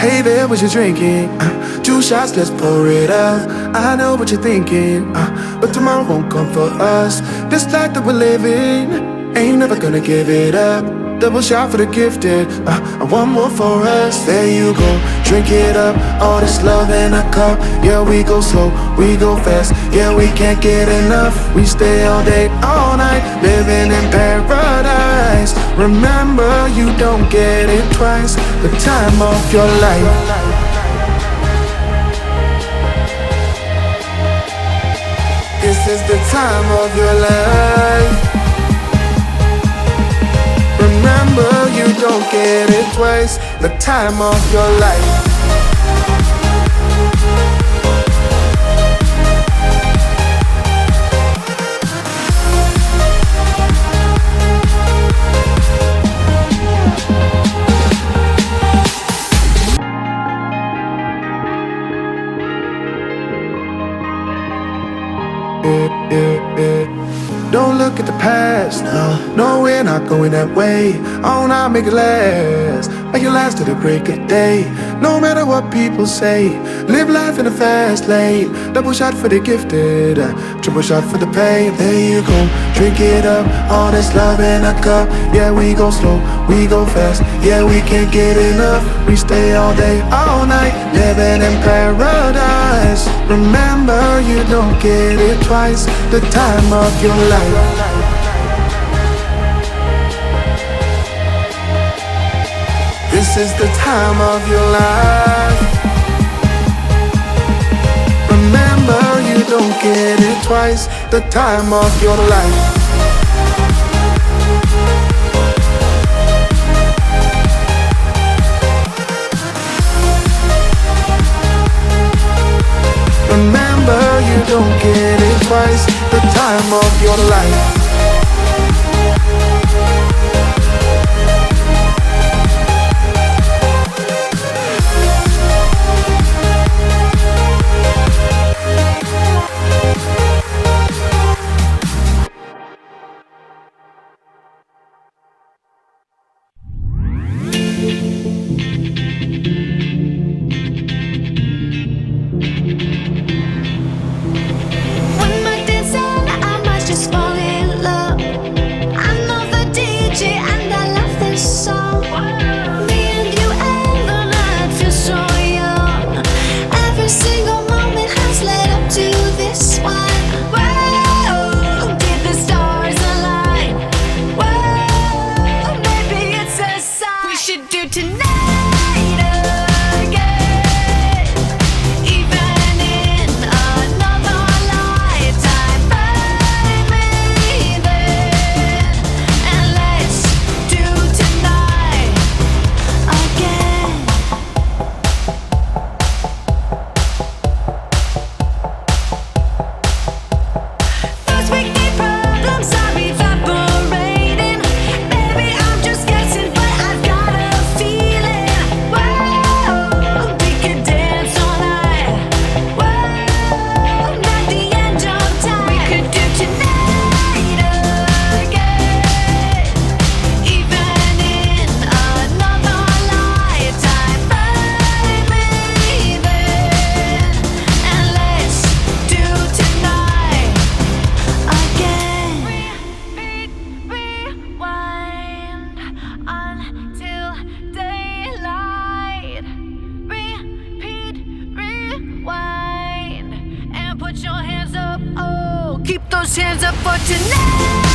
Hey there, what you drinking? 2 shots, let's pour it up. I know what you're thinking, but tomorrow won't come for us. This life that we're living, ain't never gonna give it up. Double shot for the gifted, and one more for us. There you go, drink it up. All this love in a cup. Yeah, we go slow, we go fast. Yeah, we can't get enough. We stay all day, all night, living in paradise. Remember, you don't get it twice. The time of your life. This is the time of your life. Remember, you don't get it twice. The time of your life. Don't look at the past, no, we're not going that way. Oh, now make it last, make it last to the break of day. No matter what people say, live life in a fast lane. Double shot for the gifted, triple shot for the pain. There you go, drink it up, all this love in a cup. Yeah, we go slow, we go fast. Yeah, we can't get enough. We stay all day, all night, living in paradise. Remember, you don't get it twice. The time of your life. This is the time of your life. Remember, you don't get it twice. The time of your life. Remember, you don't get it twice. The time of your life. Keep those hands up for tonight.